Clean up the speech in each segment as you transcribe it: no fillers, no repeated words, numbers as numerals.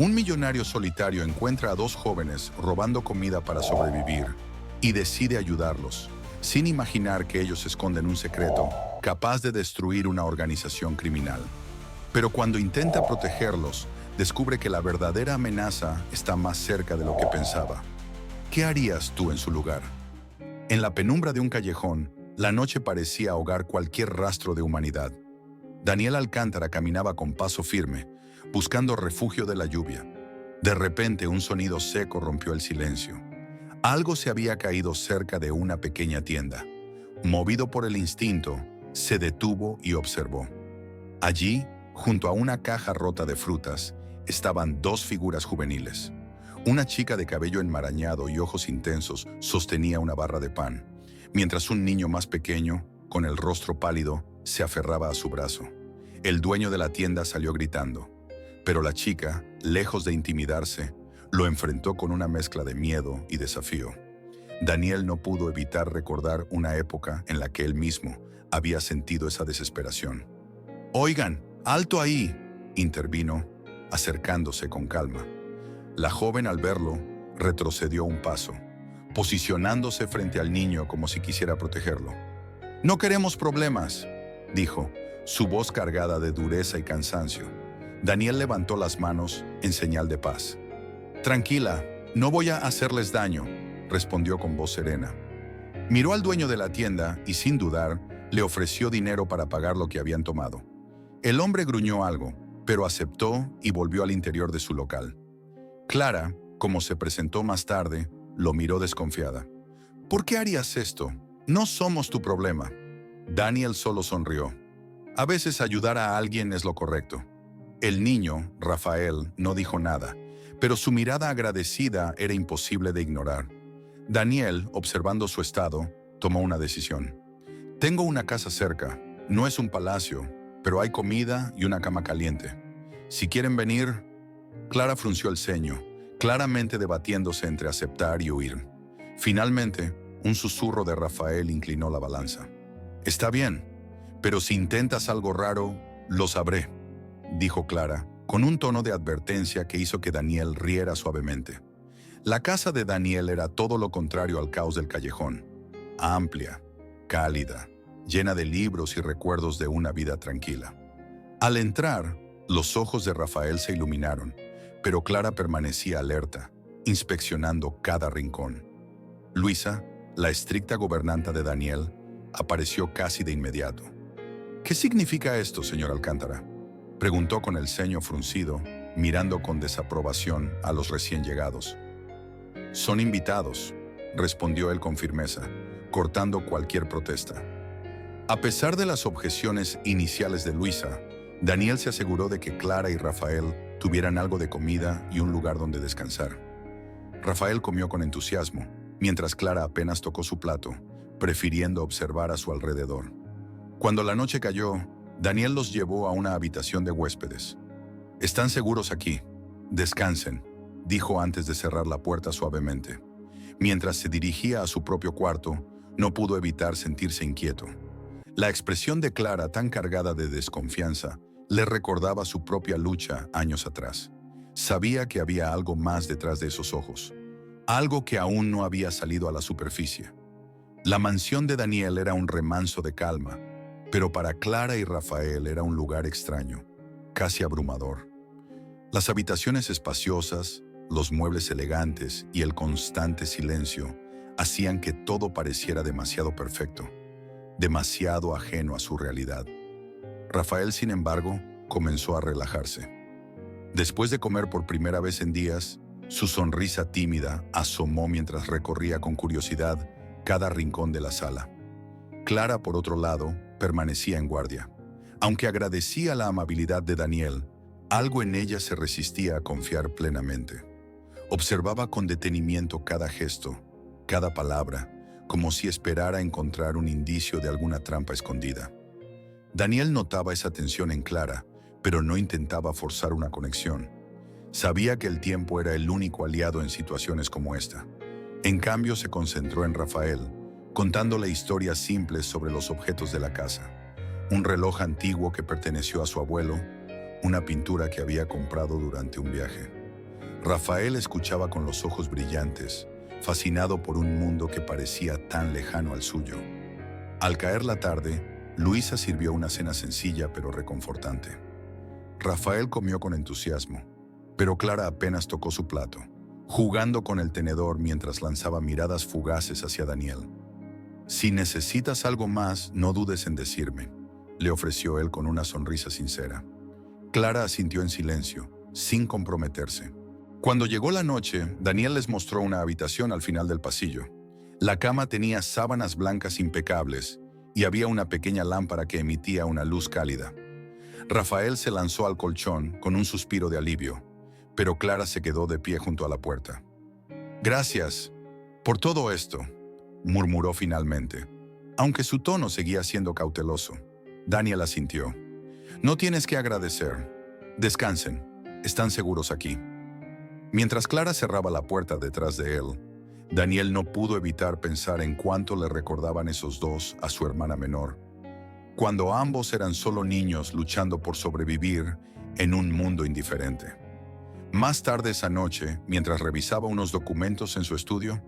Un millonario solitario encuentra a dos jóvenes robando comida para sobrevivir y decide ayudarlos, sin imaginar que ellos esconden un secreto capaz de destruir una organización criminal. Pero cuando intenta protegerlos, descubre que la verdadera amenaza está más cerca de lo que pensaba. ¿Qué harías tú en su lugar? En la penumbra de un callejón, la noche parecía ahogar cualquier rastro de humanidad. Daniel Alcántara caminaba con paso firme, buscando refugio de la lluvia. De repente, un sonido seco rompió el silencio. Algo se había caído cerca de una pequeña tienda. Movido por el instinto, se detuvo y observó. Allí, junto a una caja rota de frutas, estaban dos figuras juveniles. Una chica de cabello enmarañado y ojos intensos sostenía una barra de pan, mientras un niño más pequeño, con el rostro pálido, se aferraba a su brazo. El dueño de la tienda salió gritando, pero la chica, lejos de intimidarse, lo enfrentó con una mezcla de miedo y desafío. Daniel no pudo evitar recordar una época en la que él mismo había sentido esa desesperación. «Oigan, alto ahí», intervino, acercándose con calma. La joven, al verlo, retrocedió un paso, posicionándose frente al niño como si quisiera protegerlo. «No queremos problemas», dijo, su voz cargada de dureza y cansancio. Daniel levantó las manos en señal de paz. «Tranquila, no voy a hacerles daño», respondió con voz serena. Miró al dueño de la tienda y, sin dudar, le ofreció dinero para pagar lo que habían tomado. El hombre gruñó algo, pero aceptó y volvió al interior de su local. Clara, como se presentó más tarde, lo miró desconfiada. «¿Por qué harías esto? No somos tu problema». Daniel solo sonrió. A veces ayudar a alguien es lo correcto. El niño, Rafael, no dijo nada, pero su mirada agradecida era imposible de ignorar. Daniel, observando su estado, tomó una decisión. «Tengo una casa cerca. No es un palacio, pero hay comida y una cama caliente. Si quieren venir». Clara frunció el ceño, claramente debatiéndose entre aceptar y huir. Finalmente, un susurro de Rafael inclinó la balanza. «Está bien, pero si intentas algo raro, lo sabré», dijo Clara, con un tono de advertencia que hizo que Daniel riera suavemente. La casa de Daniel era todo lo contrario al caos del callejón. Amplia, cálida, llena de libros y recuerdos de una vida tranquila. Al entrar, los ojos de Rafael se iluminaron, pero Clara permanecía alerta, inspeccionando cada rincón. Luisa, la estricta gobernanta de Daniel, apareció casi de inmediato. «¿Qué significa esto, señor Alcántara?», preguntó con el ceño fruncido, mirando con desaprobación a los recién llegados. «Son invitados», respondió él con firmeza, cortando cualquier protesta. A pesar de las objeciones iniciales de Luisa, Daniel se aseguró de que Clara y Rafael tuvieran algo de comida y un lugar donde descansar. Rafael comió con entusiasmo, mientras Clara apenas tocó su plato, prefiriendo observar a su alrededor. Cuando la noche cayó, Daniel los llevó a una habitación de huéspedes. «Están seguros aquí. Descansen», dijo antes de cerrar la puerta suavemente. Mientras se dirigía a su propio cuarto, no pudo evitar sentirse inquieto. La expresión de Clara, tan cargada de desconfianza, le recordaba su propia lucha años atrás. Sabía que había algo más detrás de esos ojos, algo que aún no había salido a la superficie. La mansión de Daniel era un remanso de calma, pero para Clara y Rafael era un lugar extraño, casi abrumador. Las habitaciones espaciosas, los muebles elegantes y el constante silencio hacían que todo pareciera demasiado perfecto, demasiado ajeno a su realidad. Rafael, sin embargo, comenzó a relajarse. Después de comer por primera vez en días, su sonrisa tímida asomó mientras recorría con curiosidad cada rincón de la sala. Clara, por otro lado, permanecía en guardia. Aunque agradecía la amabilidad de Daniel, algo en ella se resistía a confiar plenamente. Observaba con detenimiento cada gesto, cada palabra, como si esperara encontrar un indicio de alguna trampa escondida. Daniel notaba esa tensión en Clara, pero no intentaba forzar una conexión. Sabía que el tiempo era el único aliado en situaciones como esta. En cambio, se concentró en Rafael, contándole historias simples sobre los objetos de la casa. Un reloj antiguo que perteneció a su abuelo, una pintura que había comprado durante un viaje. Rafael escuchaba con los ojos brillantes, fascinado por un mundo que parecía tan lejano al suyo. Al caer la tarde, Luisa sirvió una cena sencilla pero reconfortante. Rafael comió con entusiasmo, pero Clara apenas tocó su plato, jugando con el tenedor mientras lanzaba miradas fugaces hacia Daniel. «Si necesitas algo más, no dudes en decirme», le ofreció él con una sonrisa sincera. Clara asintió en silencio, sin comprometerse. Cuando llegó la noche, Daniel les mostró una habitación al final del pasillo. La cama tenía sábanas blancas impecables y había una pequeña lámpara que emitía una luz cálida. Rafael se lanzó al colchón con un suspiro de alivio, pero Clara se quedó de pie junto a la puerta. «Gracias por todo esto», murmuró finalmente, aunque su tono seguía siendo cauteloso. Daniel asintió. «No tienes que agradecer. Descansen. Están seguros aquí». Mientras Clara cerraba la puerta detrás de él, Daniel no pudo evitar pensar en cuánto le recordaban esos dos a su hermana menor, cuando ambos eran solo niños luchando por sobrevivir en un mundo indiferente. Más tarde esa noche, mientras revisaba unos documentos en su estudio,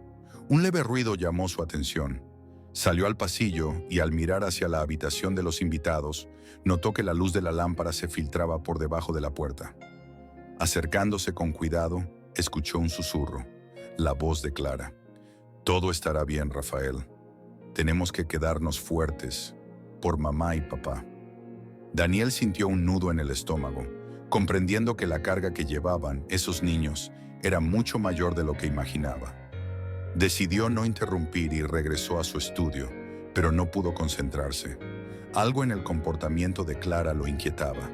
un leve ruido llamó su atención. Salió al pasillo y al mirar hacia la habitación de los invitados, notó que la luz de la lámpara se filtraba por debajo de la puerta. Acercándose con cuidado, escuchó un susurro, la voz de Clara. «Todo estará bien, Rafael. Tenemos que quedarnos fuertes, por mamá y papá». Daniel sintió un nudo en el estómago, comprendiendo que la carga que llevaban esos niños era mucho mayor de lo que imaginaba. Decidió no interrumpir y regresó a su estudio, pero no pudo concentrarse. Algo en el comportamiento de Clara lo inquietaba.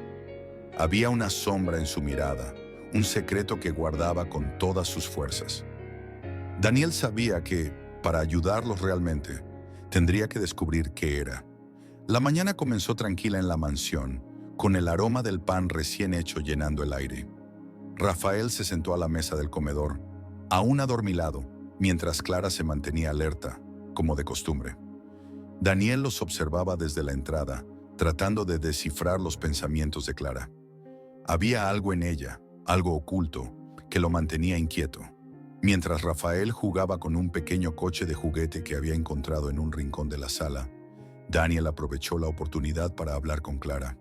Había una sombra en su mirada, un secreto que guardaba con todas sus fuerzas. Daniel sabía que, para ayudarlos realmente, tendría que descubrir qué era. La mañana comenzó tranquila en la mansión, con el aroma del pan recién hecho llenando el aire. Rafael se sentó a la mesa del comedor, aún adormilado, mientras Clara se mantenía alerta, como de costumbre. Daniel los observaba desde la entrada, tratando de descifrar los pensamientos de Clara. Había algo en ella, algo oculto, que lo mantenía inquieto. Mientras Rafael jugaba con un pequeño coche de juguete que había encontrado en un rincón de la sala, Daniel aprovechó la oportunidad para hablar con Clara.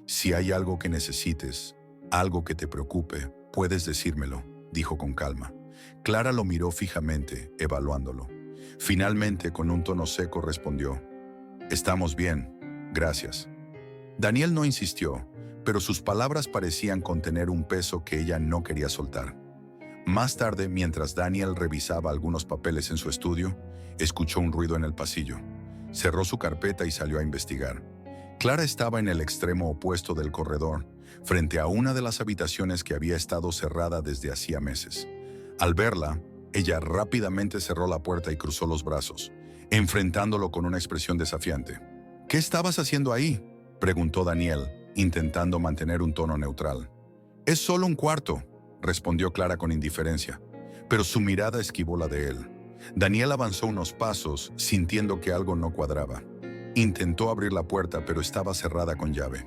«Si hay algo que necesites, algo que te preocupe, puedes decírmelo», dijo con calma. Clara lo miró fijamente, evaluándolo. Finalmente, con un tono seco, respondió: «Estamos bien, gracias». Daniel no insistió, pero sus palabras parecían contener un peso que ella no quería soltar. Más tarde, mientras Daniel revisaba algunos papeles en su estudio, escuchó un ruido en el pasillo. Cerró su carpeta y salió a investigar. Clara estaba en el extremo opuesto del corredor, frente a una de las habitaciones que había estado cerrada desde hacía meses. Al verla, ella rápidamente cerró la puerta y cruzó los brazos, enfrentándolo con una expresión desafiante. «¿Qué estabas haciendo ahí?», preguntó Daniel, intentando mantener un tono neutral. «Es solo un cuarto», respondió Clara con indiferencia, pero su mirada esquivó la de él. Daniel avanzó unos pasos, sintiendo que algo no cuadraba. Intentó abrir la puerta, pero estaba cerrada con llave.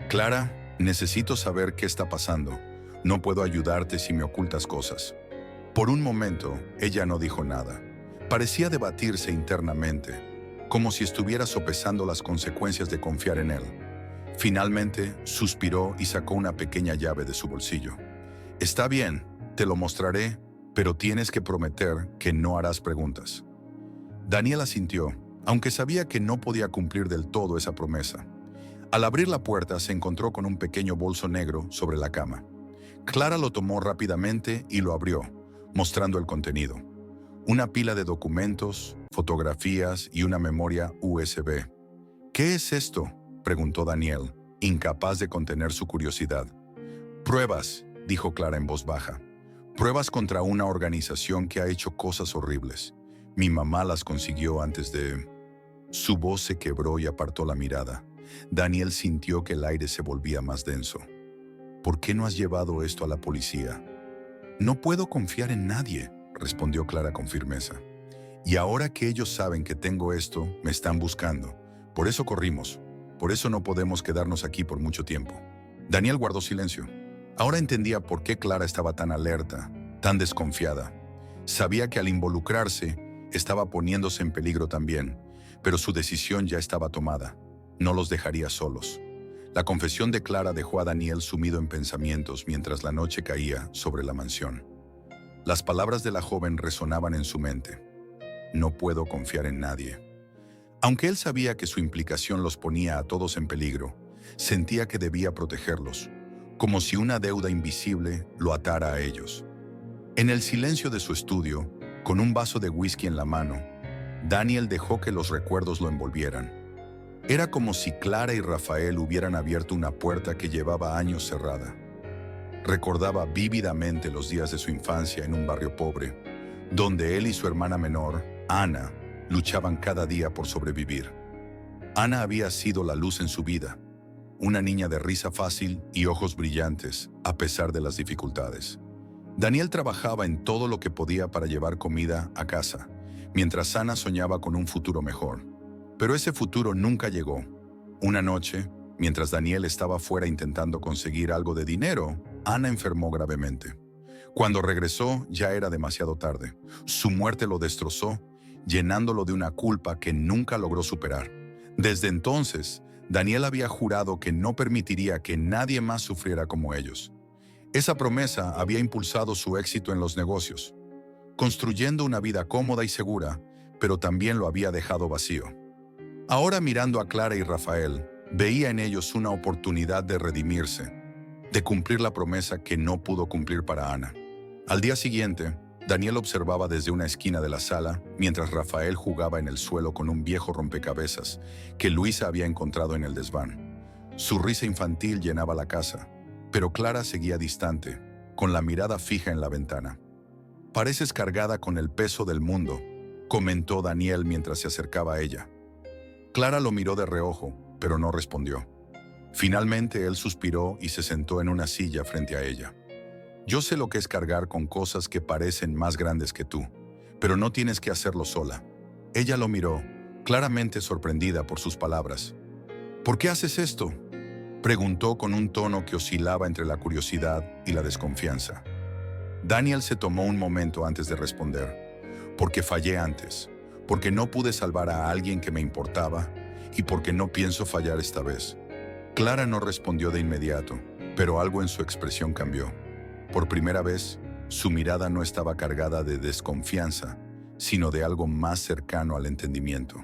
«Clara, necesito saber qué está pasando. No puedo ayudarte si me ocultas cosas». Por un momento, ella no dijo nada. Parecía debatirse internamente, como si estuviera sopesando las consecuencias de confiar en él. Finalmente, suspiró y sacó una pequeña llave de su bolsillo. «Está bien, te lo mostraré, pero tienes que prometer que no harás preguntas». Daniel asintió, aunque sabía que no podía cumplir del todo esa promesa. Al abrir la puerta, se encontró con un pequeño bolso negro sobre la cama. Clara lo tomó rápidamente y lo abrió, mostrando el contenido. Una pila de documentos, fotografías y una memoria USB. «¿Qué es esto?», preguntó Daniel, incapaz de contener su curiosidad. «Pruebas», dijo Clara en voz baja. «Pruebas contra una organización que ha hecho cosas horribles. Mi mamá las consiguió antes de...». Su voz se quebró y apartó la mirada. Daniel sintió que el aire se volvía más denso. «¿Por qué no has llevado esto a la policía?». «No puedo confiar en nadie», respondió Clara con firmeza. «Y ahora que ellos saben que tengo esto, me están buscando. Por eso corrimos. Por eso no podemos quedarnos aquí por mucho tiempo». Daniel guardó silencio. Ahora entendía por qué Clara estaba tan alerta, tan desconfiada. Sabía que al involucrarse, estaba poniéndose en peligro también, pero su decisión ya estaba tomada. No los dejaría solos. La confesión de Clara dejó a Daniel sumido en pensamientos mientras la noche caía sobre la mansión. Las palabras de la joven resonaban en su mente. No puedo confiar en nadie. Aunque él sabía que su implicación los ponía a todos en peligro, sentía que debía protegerlos, como si una deuda invisible lo atara a ellos. En el silencio de su estudio, con un vaso de whisky en la mano, Daniel dejó que los recuerdos lo envolvieran. Era como si Clara y Rafael hubieran abierto una puerta que llevaba años cerrada. Recordaba vívidamente los días de su infancia en un barrio pobre, donde él y su hermana menor, Ana, luchaban cada día por sobrevivir. Ana había sido la luz en su vida, una niña de risa fácil y ojos brillantes, a pesar de las dificultades. Daniel trabajaba en todo lo que podía para llevar comida a casa, mientras Ana soñaba con un futuro mejor. Pero ese futuro nunca llegó. Una noche, mientras Daniel estaba fuera intentando conseguir algo de dinero, Ana enfermó gravemente. Cuando regresó, ya era demasiado tarde. Su muerte lo destrozó, llenándolo de una culpa que nunca logró superar. Desde entonces, Daniel había jurado que no permitiría que nadie más sufriera como ellos. Esa promesa había impulsado su éxito en los negocios, construyendo una vida cómoda y segura, pero también lo había dejado vacío. Ahora, mirando a Clara y Rafael, veía en ellos una oportunidad de redimirse, de cumplir la promesa que no pudo cumplir para Ana. Al día siguiente, Daniel observaba desde una esquina de la sala mientras Rafael jugaba en el suelo con un viejo rompecabezas que Luisa había encontrado en el desván. Su risa infantil llenaba la casa, pero Clara seguía distante, con la mirada fija en la ventana. «Pareces cargada con el peso del mundo», comentó Daniel mientras se acercaba a ella. Clara lo miró de reojo, pero no respondió. Finalmente él suspiró y se sentó en una silla frente a ella. «Yo sé lo que es cargar con cosas que parecen más grandes que tú, pero no tienes que hacerlo sola». Ella lo miró, claramente sorprendida por sus palabras. «¿Por qué haces esto?», preguntó con un tono que oscilaba entre la curiosidad y la desconfianza. Daniel se tomó un momento antes de responder. «Porque fallé antes, porque no pude salvar a alguien que me importaba y porque no pienso fallar esta vez». Clara no respondió de inmediato, pero algo en su expresión cambió. Por primera vez, su mirada no estaba cargada de desconfianza, sino de algo más cercano al entendimiento.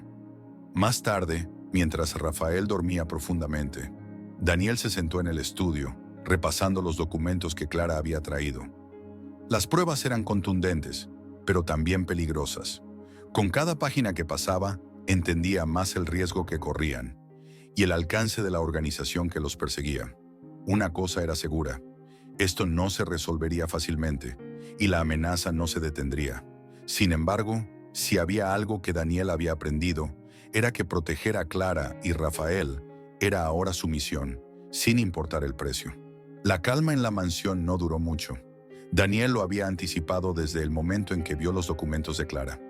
Más tarde, mientras Rafael dormía profundamente, Daniel se sentó en el estudio, repasando los documentos que Clara había traído. Las pruebas eran contundentes, pero también peligrosas. Con cada página que pasaba, entendía más el riesgo que corrían y el alcance de la organización que los perseguía. Una cosa era segura: esto no se resolvería fácilmente y la amenaza no se detendría. Sin embargo, si había algo que Daniel había aprendido, era que proteger a Clara y Rafael era ahora su misión, sin importar el precio. La calma en la mansión no duró mucho. Daniel lo había anticipado desde el momento en que vio los documentos de Clara.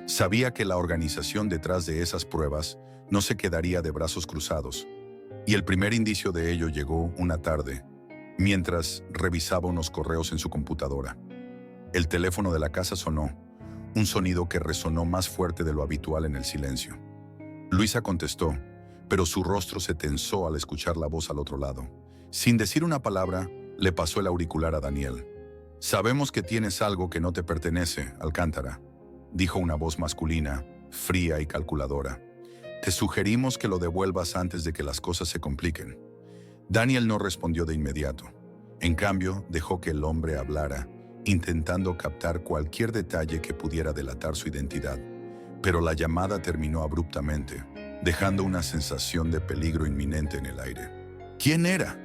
Sabía que la organización detrás de esas pruebas no se quedaría de brazos cruzados, y el primer indicio de ello llegó una tarde, mientras revisaba unos correos en su computadora. El teléfono de la casa sonó, un sonido que resonó más fuerte de lo habitual en el silencio. Luisa contestó, pero su rostro se tensó al escuchar la voz al otro lado. Sin decir una palabra, le pasó el auricular a Daniel. «Sabemos que tienes algo que no te pertenece, Alcántara», dijo una voz masculina, fría y calculadora. «Te sugerimos que lo devuelvas antes de que las cosas se compliquen». Daniel no respondió de inmediato. En cambio, dejó que el hombre hablara, intentando captar cualquier detalle que pudiera delatar su identidad. Pero la llamada terminó abruptamente, dejando una sensación de peligro inminente en el aire. «¿Quién era?»,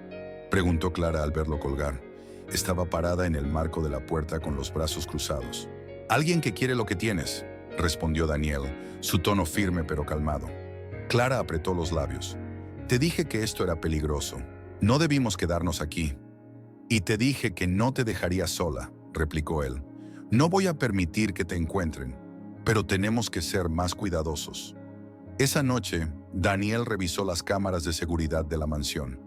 preguntó Clara al verlo colgar. Estaba parada en el marco de la puerta con los brazos cruzados. «Alguien que quiere lo que tienes», respondió Daniel, su tono firme pero calmado. Clara apretó los labios. «Te dije que esto era peligroso. No debimos quedarnos aquí». «Y te dije que no te dejaría sola», replicó él. «No voy a permitir que te encuentren, pero tenemos que ser más cuidadosos». Esa noche, Daniel revisó las cámaras de seguridad de la mansión.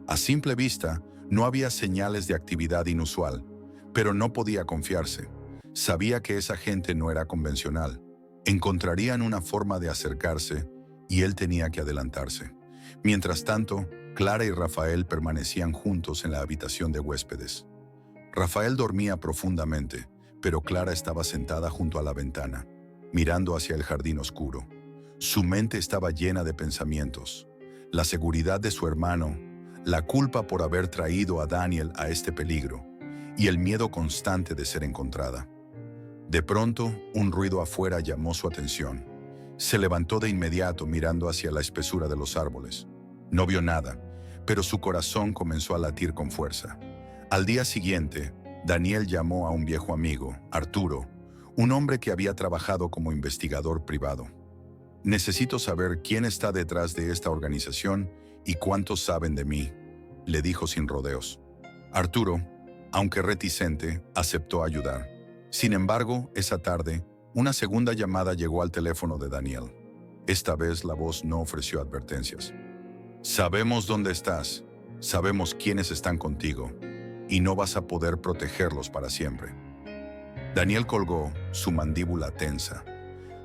A simple vista, No había señales de actividad inusual, pero no podía confiarse. Sabía que esa gente no era convencional. Encontrarían una forma de acercarse y él tenía que adelantarse. Mientras tanto, Clara y Rafael permanecían juntos en la habitación de huéspedes. Rafael dormía profundamente, pero Clara estaba sentada junto a la ventana, mirando hacia el jardín oscuro. Su mente estaba llena de pensamientos. La seguridad de su hermano, la culpa por haber traído a Daniel a este peligro y el miedo constante de ser encontrada. De pronto, un ruido afuera llamó su atención. Se levantó de inmediato mirando hacia la espesura de los árboles. No vio nada, pero su corazón comenzó a latir con fuerza. Al día siguiente, Daniel llamó a un viejo amigo, Arturo, un hombre que había trabajado como investigador privado. «Necesito saber quién está detrás de esta organización y cuántos saben de mí», le dijo sin rodeos. Arturo, aunque reticente, aceptó ayudar. Sin embargo, esa tarde, una segunda llamada llegó al teléfono de Daniel. Esta vez la voz no ofreció advertencias. «Sabemos dónde estás, sabemos quiénes están contigo, y no vas a poder protegerlos para siempre». Daniel colgó, su mandíbula tensa.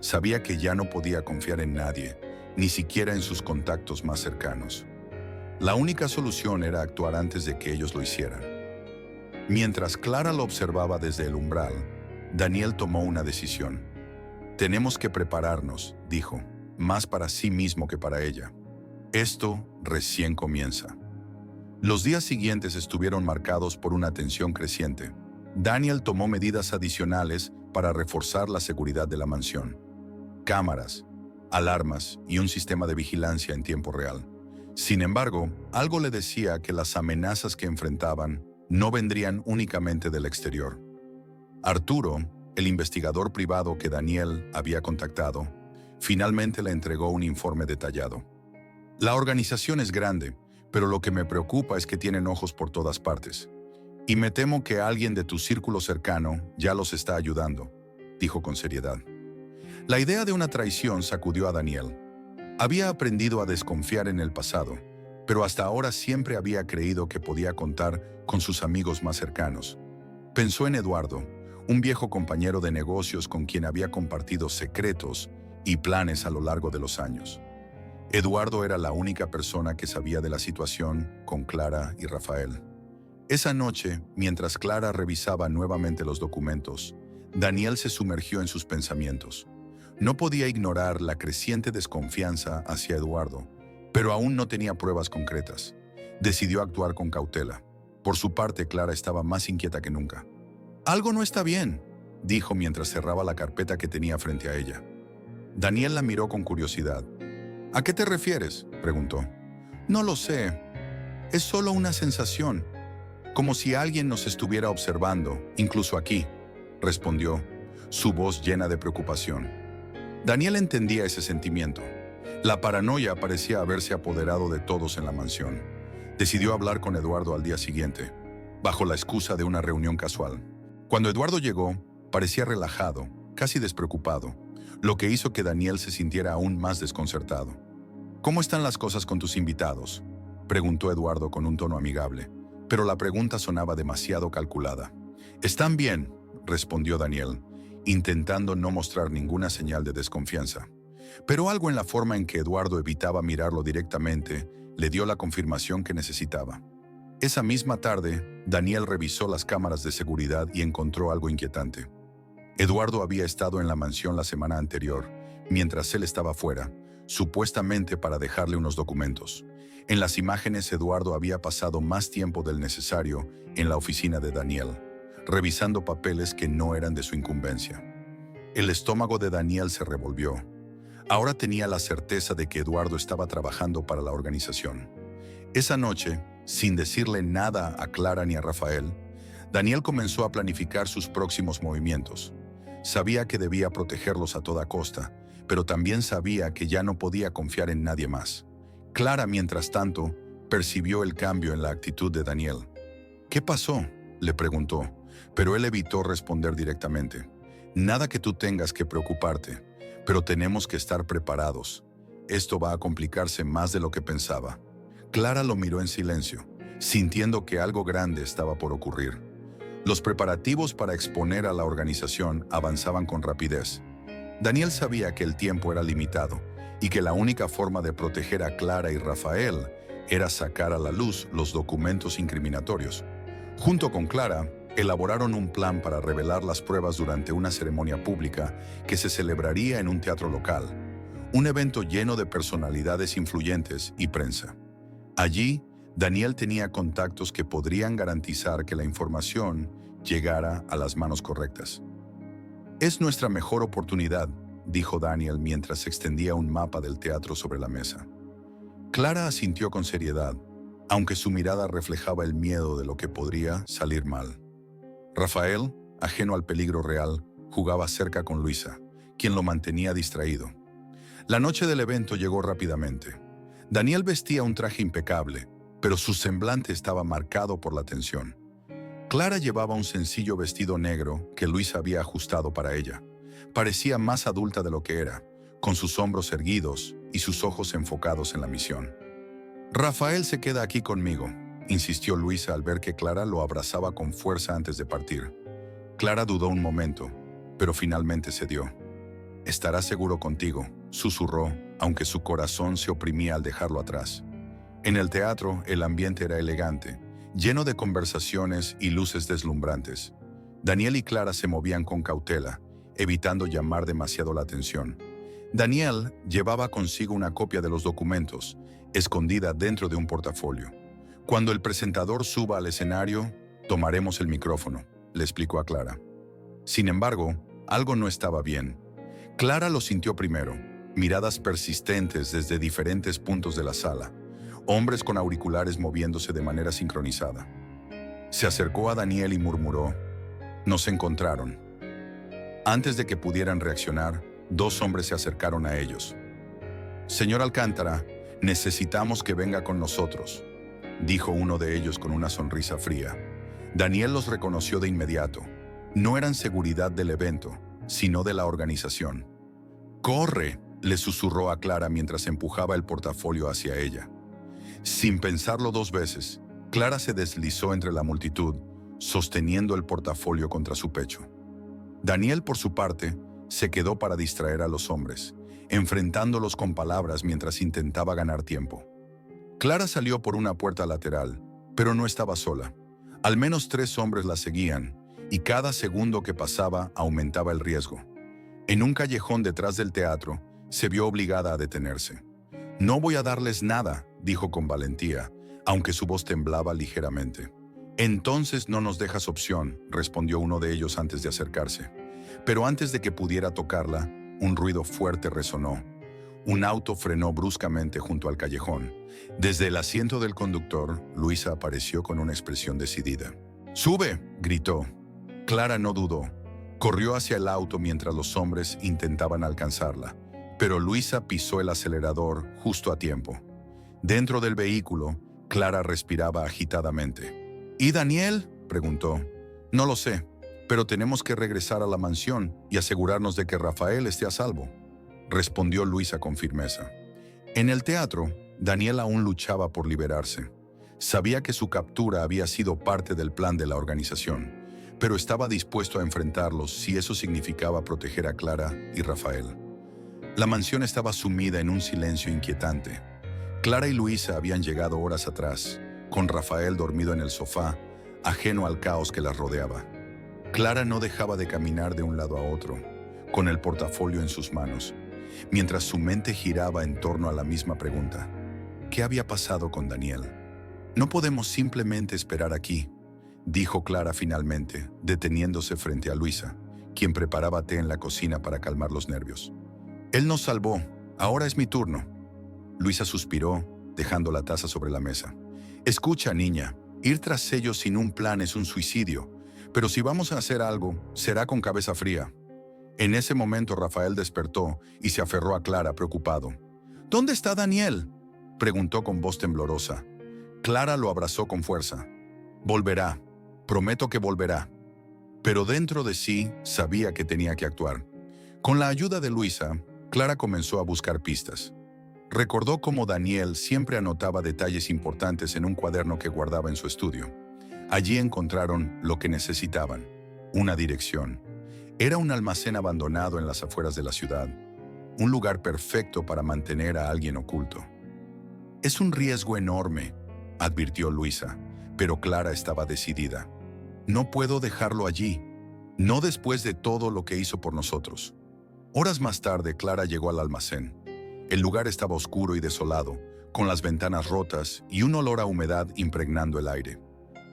Sabía que ya no podía confiar en nadie, ni siquiera en sus contactos más cercanos. La única solución era actuar antes de que ellos lo hicieran. Mientras Clara lo observaba desde el umbral, Daniel tomó una decisión. «Tenemos que prepararnos», dijo, «más para sí mismo que para ella. Esto recién comienza». Los días siguientes estuvieron marcados por una tensión creciente. Daniel tomó medidas adicionales para reforzar la seguridad de la mansión. Cámaras, alarmas y un sistema de vigilancia en tiempo real. Sin embargo, algo le decía que las amenazas que enfrentaban no vendrían únicamente del exterior. Arturo, el investigador privado que Daniel había contactado, finalmente le entregó un informe detallado. «La organización es grande, pero lo que me preocupa es que tienen ojos por todas partes. Y me temo que alguien de tu círculo cercano ya los está ayudando», dijo con seriedad. La idea de una traición sacudió a Daniel. Había aprendido a desconfiar en el pasado, pero hasta ahora siempre había creído que podía contar con sus amigos más cercanos. Pensó en Eduardo, un viejo compañero de negocios con quien había compartido secretos y planes a lo largo de los años. Eduardo era la única persona que sabía de la situación con Clara y Rafael. Esa noche, mientras Clara revisaba nuevamente los documentos, Daniel se sumergió en sus pensamientos. No podía ignorar la creciente desconfianza hacia Eduardo, pero aún no tenía pruebas concretas. Decidió actuar con cautela. Por su parte, Clara estaba más inquieta que nunca. «Algo no está bien», dijo mientras cerraba la carpeta que tenía frente a ella. Daniel la miró con curiosidad. «¿A qué te refieres?», preguntó. «No lo sé. Es solo una sensación. Como si alguien nos estuviera observando, incluso aquí», respondió, su voz llena de preocupación. Daniel entendía ese sentimiento. La paranoia parecía haberse apoderado de todos en la mansión. Decidió hablar con Eduardo al día siguiente, bajo la excusa de una reunión casual. Cuando Eduardo llegó, parecía relajado, casi despreocupado, lo que hizo que Daniel se sintiera aún más desconcertado. «¿Cómo están las cosas con tus invitados?», preguntó Eduardo con un tono amigable, pero la pregunta sonaba demasiado calculada. «Están bien», respondió Daniel, intentando no mostrar ninguna señal de desconfianza. Pero algo en la forma en que Eduardo evitaba mirarlo directamente le dio la confirmación que necesitaba. Esa misma tarde, Daniel revisó las cámaras de seguridad y encontró algo inquietante. Eduardo había estado en la mansión la semana anterior, mientras él estaba fuera, supuestamente para dejarle unos documentos. En las imágenes, Eduardo había pasado más tiempo del necesario en la oficina de Daniel, revisando papeles que no eran de su incumbencia. El estómago de Daniel se revolvió. Ahora tenía la certeza de que Eduardo estaba trabajando para la organización. Esa noche, sin decirle nada a Clara ni a Rafael, Daniel comenzó a planificar sus próximos movimientos. Sabía que debía protegerlos a toda costa, pero también sabía que ya no podía confiar en nadie más. Clara, mientras tanto, percibió el cambio en la actitud de Daniel. «¿Qué pasó?», le preguntó, pero él evitó responder directamente. «Nada que tú tengas que preocuparte, pero tenemos que estar preparados. Esto va a complicarse más de lo que pensaba». Clara lo miró en silencio, sintiendo que algo grande estaba por ocurrir. Los preparativos para exponer a la organización avanzaban con rapidez. Daniel sabía que el tiempo era limitado y que la única forma de proteger a Clara y Rafael era sacar a la luz los documentos incriminatorios. Junto con Clara, elaboraron un plan para revelar las pruebas durante una ceremonia pública que se celebraría en un teatro local, un evento lleno de personalidades influyentes y prensa. Allí, Daniel tenía contactos que podrían garantizar que la información llegara a las manos correctas. «Es nuestra mejor oportunidad», dijo Daniel mientras extendía un mapa del teatro sobre la mesa. Clara asintió con seriedad, aunque su mirada reflejaba el miedo de lo que podría salir mal. Rafael, ajeno al peligro real, jugaba cerca con Luisa, quien lo mantenía distraído. La noche del evento llegó rápidamente. Daniel vestía un traje impecable, pero su semblante estaba marcado por la tensión. Clara llevaba un sencillo vestido negro que Luisa había ajustado para ella. Parecía más adulta de lo que era, con sus hombros erguidos y sus ojos enfocados en la misión. «Rafael se queda aquí conmigo», insistió Luisa al ver que Clara lo abrazaba con fuerza antes de partir. Clara dudó un momento, pero finalmente cedió. «Estará seguro contigo», susurró, aunque su corazón se oprimía al dejarlo atrás. En el teatro, el ambiente era elegante, lleno de conversaciones y luces deslumbrantes. Daniel y Clara se movían con cautela, evitando llamar demasiado la atención. Daniel llevaba consigo una copia de los documentos, escondida dentro de un portafolio. «Cuando el presentador suba al escenario, tomaremos el micrófono», le explicó a Clara. Sin embargo, algo no estaba bien. Clara lo sintió primero, miradas persistentes desde diferentes puntos de la sala, hombres con auriculares moviéndose de manera sincronizada. Se acercó a Daniel y murmuró: «Nos encontraron». Antes de que pudieran reaccionar, dos hombres se acercaron a ellos. «Señor Alcántara, necesitamos que venga con nosotros», dijo uno de ellos con una sonrisa fría. Daniel los reconoció de inmediato. No eran seguridad del evento, sino de la organización. «¡Corre!», le susurró a Clara mientras empujaba el portafolio hacia ella. Sin pensarlo dos veces, Clara se deslizó entre la multitud, sosteniendo el portafolio contra su pecho. Daniel, por su parte, se quedó para distraer a los hombres, enfrentándolos con palabras mientras intentaba ganar tiempo. Clara salió por una puerta lateral, pero no estaba sola. Al menos 3 hombres la seguían, y cada segundo que pasaba aumentaba el riesgo. En un callejón detrás del teatro, se vio obligada a detenerse. «No voy a darles nada», dijo con valentía, aunque su voz temblaba ligeramente. «Entonces no nos dejas opción», respondió uno de ellos antes de acercarse. Pero antes de que pudiera tocarla, un ruido fuerte resonó. Un auto frenó bruscamente junto al callejón. Desde el asiento del conductor, Luisa apareció con una expresión decidida. «¡Sube!», gritó. Clara no dudó. Corrió hacia el auto mientras los hombres intentaban alcanzarla, pero Luisa pisó el acelerador justo a tiempo. Dentro del vehículo, Clara respiraba agitadamente. «¿Y Daniel?», preguntó. «No lo sé, pero tenemos que regresar a la mansión y asegurarnos de que Rafael esté a salvo», respondió Luisa con firmeza. En el teatro, Daniel aún luchaba por liberarse. Sabía que su captura había sido parte del plan de la organización, pero estaba dispuesto a enfrentarlos si eso significaba proteger a Clara y Rafael. La mansión estaba sumida en un silencio inquietante. Clara y Luisa habían llegado horas atrás, con Rafael dormido en el sofá, ajeno al caos que las rodeaba. Clara no dejaba de caminar de un lado a otro, con el portafolio en sus manos, mientras su mente giraba en torno a la misma pregunta. ¿Qué había pasado con Daniel? «No podemos simplemente esperar aquí», dijo Clara finalmente, deteniéndose frente a Luisa, quien preparaba té en la cocina para calmar los nervios. «Él nos salvó. Ahora es mi turno». Luisa suspiró, dejando la taza sobre la mesa. «Escucha, niña, ir tras ellos sin un plan es un suicidio, pero si vamos a hacer algo, será con cabeza fría». En ese momento Rafael despertó y se aferró a Clara preocupado. «¿Dónde está Daniel?», preguntó con voz temblorosa. Clara lo abrazó con fuerza. «Volverá. Prometo que volverá». Pero dentro de sí sabía que tenía que actuar. Con la ayuda de Luisa, Clara comenzó a buscar pistas. Recordó cómo Daniel siempre anotaba detalles importantes en un cuaderno que guardaba en su estudio. Allí encontraron lo que necesitaban: una dirección. Era un almacén abandonado en las afueras de la ciudad, un lugar perfecto para mantener a alguien oculto. «Es un riesgo enorme», advirtió Luisa, pero Clara estaba decidida. «No puedo dejarlo allí, no después de todo lo que hizo por nosotros». Horas más tarde, Clara llegó al almacén. El lugar estaba oscuro y desolado, con las ventanas rotas y un olor a humedad impregnando el aire.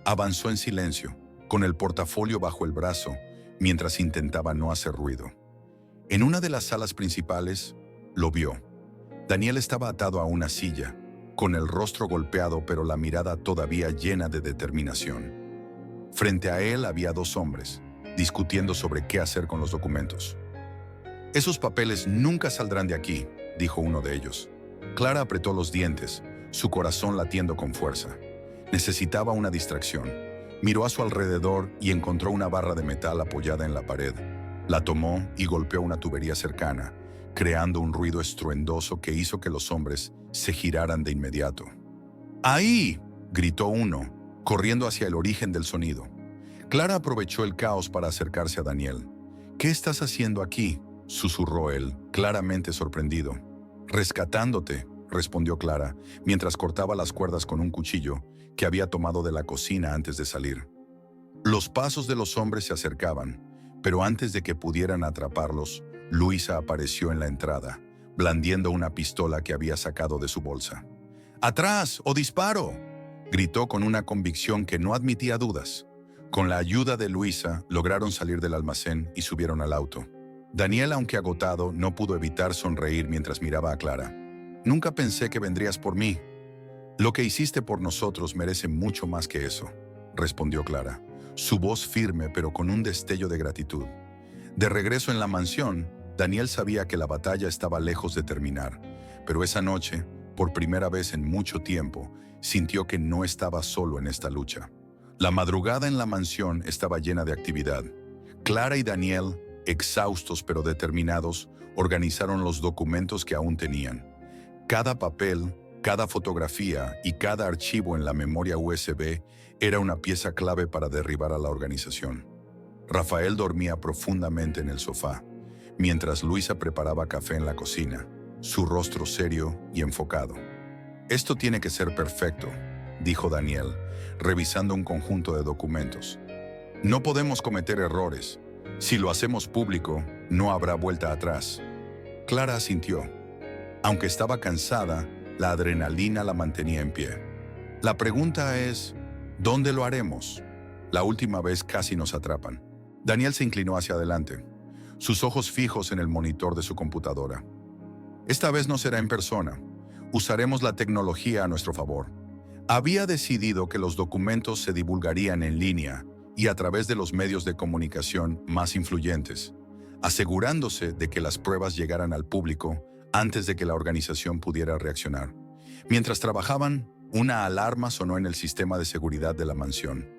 Avanzó en silencio, con el portafolio bajo el brazo, mientras intentaba no hacer ruido. En una de las salas principales, lo vio. Daniel estaba atado a una silla, con el rostro golpeado pero la mirada todavía llena de determinación. Frente a él había dos hombres, discutiendo sobre qué hacer con los documentos. «Esos papeles nunca saldrán de aquí», dijo uno de ellos. Clara apretó los dientes, su corazón latiendo con fuerza. Necesitaba una distracción. Miró a su alrededor y encontró una barra de metal apoyada en la pared. La tomó y golpeó una tubería cercana, creando un ruido estruendoso que hizo que los hombres se giraran de inmediato. «¡Ahí!», gritó uno, corriendo hacia el origen del sonido. Clara aprovechó el caos para acercarse a Daniel. «¿Qué estás haciendo aquí?», susurró él, claramente sorprendido. «Rescatándote», respondió Clara, mientras cortaba las cuerdas con un cuchillo que había tomado de la cocina antes de salir. Los pasos de los hombres se acercaban, pero antes de que pudieran atraparlos, Luisa apareció en la entrada, blandiendo una pistola que había sacado de su bolsa. «¡Atrás o disparo!», gritó con una convicción que no admitía dudas. Con la ayuda de Luisa, lograron salir del almacén y subieron al auto. Daniel, aunque agotado, no pudo evitar sonreír mientras miraba a Clara. «Nunca pensé que vendrías por mí». «Lo que hiciste por nosotros merece mucho más que eso», respondió Clara, su voz firme pero con un destello de gratitud. De regreso en la mansión, Daniel sabía que la batalla estaba lejos de terminar, pero esa noche, por primera vez en mucho tiempo, sintió que no estaba solo en esta lucha. La madrugada en la mansión estaba llena de actividad. Clara y Daniel, exhaustos pero determinados, organizaron los documentos que aún tenían. Cada papel, cada fotografía y cada archivo en la memoria USB era una pieza clave para derribar a la organización. Rafael dormía profundamente en el sofá, mientras Luisa preparaba café en la cocina, su rostro serio y enfocado. «Esto tiene que ser perfecto», dijo Daniel, revisando un conjunto de documentos. «No podemos cometer errores. Si lo hacemos público, no habrá vuelta atrás». Clara asintió. Aunque estaba cansada, la adrenalina la mantenía en pie. «La pregunta es, ¿dónde lo haremos? La última vez casi nos atrapan». Daniel se inclinó hacia adelante, sus ojos fijos en el monitor de su computadora. «Esta vez no será en persona. Usaremos la tecnología a nuestro favor». Había decidido que los documentos se divulgarían en línea y a través de los medios de comunicación más influyentes, asegurándose de que las pruebas llegaran al público antes de que la organización pudiera reaccionar. Mientras trabajaban, una alarma sonó en el sistema de seguridad de la mansión.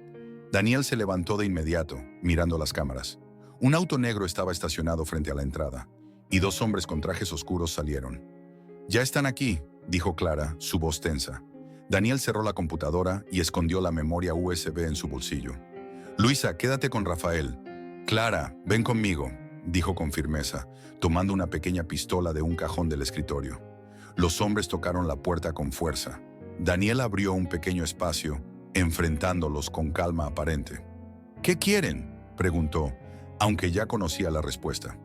Daniel se levantó de inmediato, mirando las cámaras. Un auto negro estaba estacionado frente a la entrada, y dos hombres con trajes oscuros salieron. «Ya están aquí», dijo Clara, su voz tensa. Daniel cerró la computadora y escondió la memoria USB en su bolsillo. «Luisa, quédate con Rafael». «Clara, ven conmigo», dijo con firmeza, tomando una pequeña pistola de un cajón del escritorio. Los hombres tocaron la puerta con fuerza. Daniel abrió un pequeño espacio, enfrentándolos con calma aparente. «¿Qué quieren?», preguntó, aunque ya conocía la respuesta.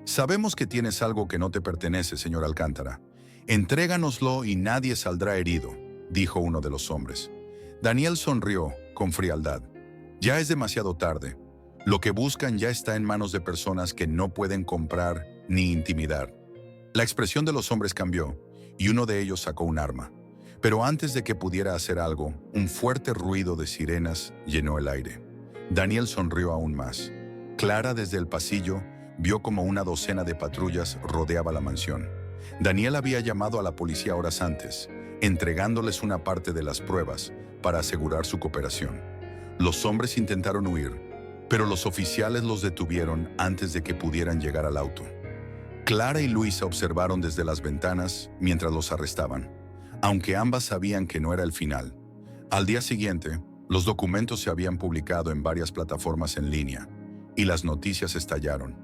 «Sabemos que tienes algo que no te pertenece, señor Alcántara. Entréganoslo y nadie saldrá herido», dijo uno de los hombres. Daniel sonrió con frialdad. «Ya es demasiado tarde. Lo que buscan ya está en manos de personas que no pueden comprar ni intimidar». La expresión de los hombres cambió, y uno de ellos sacó un arma. Pero antes de que pudiera hacer algo, un fuerte ruido de sirenas llenó el aire. Daniel sonrió aún más. Clara, desde el pasillo, vio como una docena de patrullas rodeaba la mansión. Daniel había llamado a la policía horas antes, entregándoles una parte de las pruebas para asegurar su cooperación. Los hombres intentaron huir, pero los oficiales los detuvieron antes de que pudieran llegar al auto. Clara y Luisa observaron desde las ventanas mientras los arrestaban, aunque ambas sabían que no era el final. Al día siguiente, los documentos se habían publicado en varias plataformas en línea y las noticias estallaron.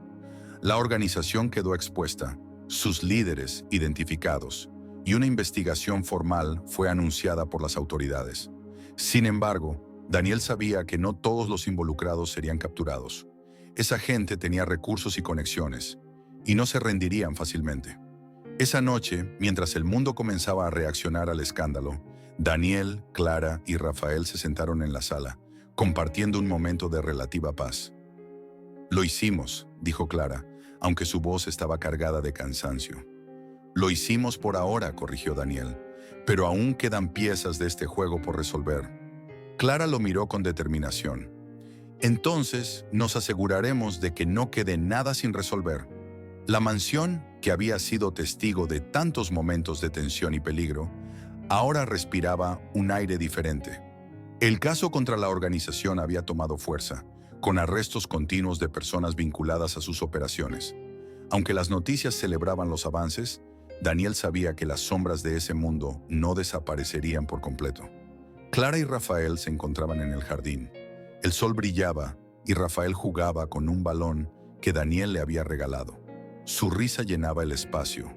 La organización quedó expuesta, sus líderes identificados, y una investigación formal fue anunciada por las autoridades. Sin embargo, Daniel sabía que no todos los involucrados serían capturados. Esa gente tenía recursos y conexiones, y no se rendirían fácilmente. Esa noche, mientras el mundo comenzaba a reaccionar al escándalo, Daniel, Clara y Rafael se sentaron en la sala, compartiendo un momento de relativa paz. «Lo hicimos», dijo Clara, aunque su voz estaba cargada de cansancio. «Lo hicimos por ahora», corrigió Daniel, «pero aún quedan piezas de este juego por resolver». Clara lo miró con determinación. «Entonces, nos aseguraremos de que no quede nada sin resolver». La mansión, que había sido testigo de tantos momentos de tensión y peligro, ahora respiraba un aire diferente. El caso contra la organización había tomado fuerza, con arrestos continuos de personas vinculadas a sus operaciones. Aunque las noticias celebraban los avances, Daniel sabía que las sombras de ese mundo no desaparecerían por completo. Clara y Rafael se encontraban en el jardín. El sol brillaba y Rafael jugaba con un balón que Daniel le había regalado. Su risa llenaba el espacio,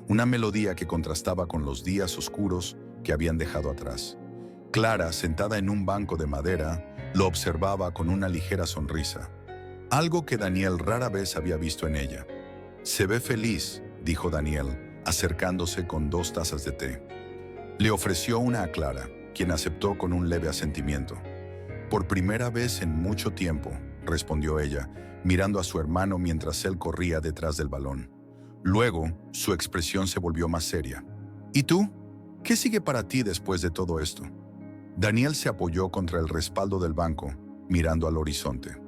una melodía que contrastaba con los días oscuros que habían dejado atrás. Clara, sentada en un banco de madera, lo observaba con una ligera sonrisa, algo que Daniel rara vez había visto en ella. «Se ve feliz», dijo Daniel, acercándose con 2 tazas de té. Le ofreció una a Clara, quien aceptó con un leve asentimiento. «Por primera vez en mucho tiempo», respondió ella, mirando a su hermano mientras él corría detrás del balón. Luego, su expresión se volvió más seria. «¿Y tú? ¿Qué sigue para ti después de todo esto?» Daniel se apoyó contra el respaldo del banco, mirando al horizonte.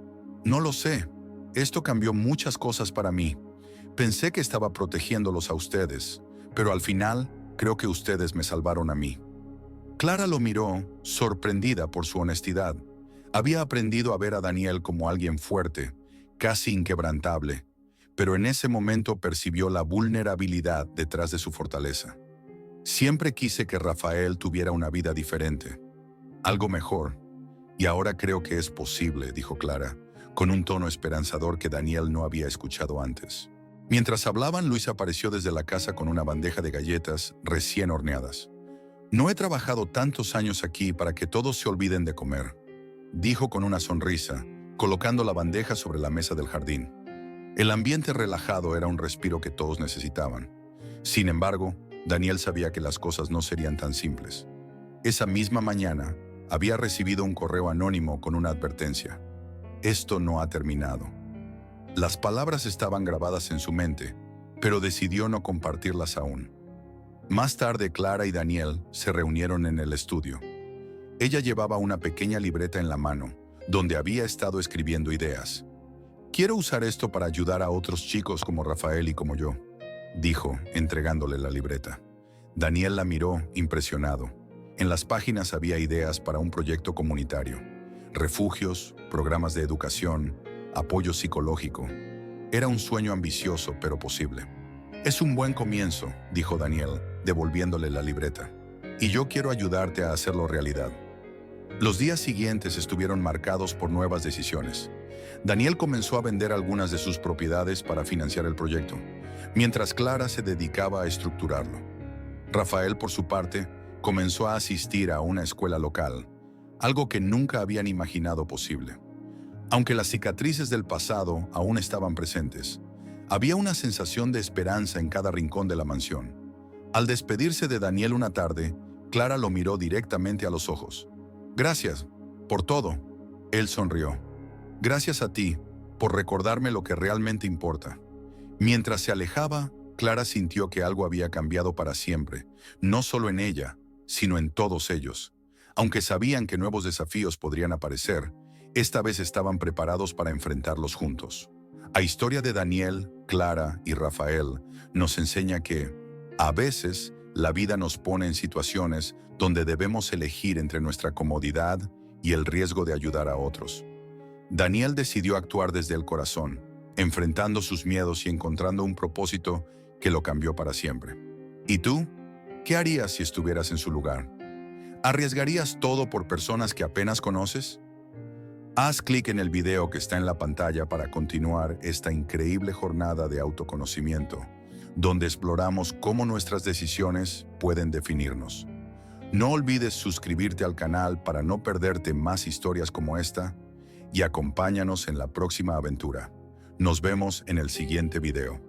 «No lo sé. Esto cambió muchas cosas para mí. Pensé que estaba protegiéndolos a ustedes, pero al final creo que ustedes me salvaron a mí». Clara lo miró, sorprendida por su honestidad. Había aprendido a ver a Daniel como alguien fuerte, casi inquebrantable, pero en ese momento percibió la vulnerabilidad detrás de su fortaleza. «Siempre quise que Rafael tuviera una vida diferente, algo mejor, y ahora creo que es posible», dijo Clara, con un tono esperanzador que Daniel no había escuchado antes. Mientras hablaban, Luis apareció desde la casa con una bandeja de galletas recién horneadas. «No he trabajado tantos años aquí para que todos se olviden de comer», dijo con una sonrisa, colocando la bandeja sobre la mesa del jardín. El ambiente relajado era un respiro que todos necesitaban. Sin embargo, Daniel sabía que las cosas no serían tan simples. Esa misma mañana, había recibido un correo anónimo con una advertencia. «Esto no ha terminado». Las palabras estaban grabadas en su mente, pero decidió no compartirlas aún. Más tarde, Clara y Daniel se reunieron en el estudio. Ella llevaba una pequeña libreta en la mano, donde había estado escribiendo ideas. «Quiero usar esto para ayudar a otros chicos como Rafael y como yo», dijo, entregándole la libreta. Daniel la miró, impresionado. En las páginas había ideas para un proyecto comunitario, refugios, programas de educación, apoyo psicológico. Era un sueño ambicioso, pero posible. «Es un buen comienzo», dijo Daniel, devolviéndole la libreta. «Y yo quiero ayudarte a hacerlo realidad». Los días siguientes estuvieron marcados por nuevas decisiones. Daniel comenzó a vender algunas de sus propiedades para financiar el proyecto, mientras Clara se dedicaba a estructurarlo. Rafael, por su parte, comenzó a asistir a una escuela local, algo que nunca habían imaginado posible. Aunque las cicatrices del pasado aún estaban presentes, había una sensación de esperanza en cada rincón de la mansión. Al despedirse de Daniel una tarde, Clara lo miró directamente a los ojos. «Gracias por todo», él sonrió. «Gracias a ti por recordarme lo que realmente importa». Mientras se alejaba, Clara sintió que algo había cambiado para siempre, no solo en ella, sino en todos ellos. Aunque sabían que nuevos desafíos podrían aparecer, esta vez estaban preparados para enfrentarlos juntos. La historia de Daniel, Clara y Rafael nos enseña que, a veces, la vida nos pone en situaciones donde debemos elegir entre nuestra comodidad y el riesgo de ayudar a otros. Daniel decidió actuar desde el corazón, enfrentando sus miedos y encontrando un propósito que lo cambió para siempre. ¿Y tú? ¿Qué harías si estuvieras en su lugar? ¿Arriesgarías todo por personas que apenas conoces? Haz clic en el video que está en la pantalla para continuar esta increíble jornada de autoconocimiento, donde exploramos cómo nuestras decisiones pueden definirnos. No olvides suscribirte al canal para no perderte más historias como esta y acompáñanos en la próxima aventura. Nos vemos en el siguiente video.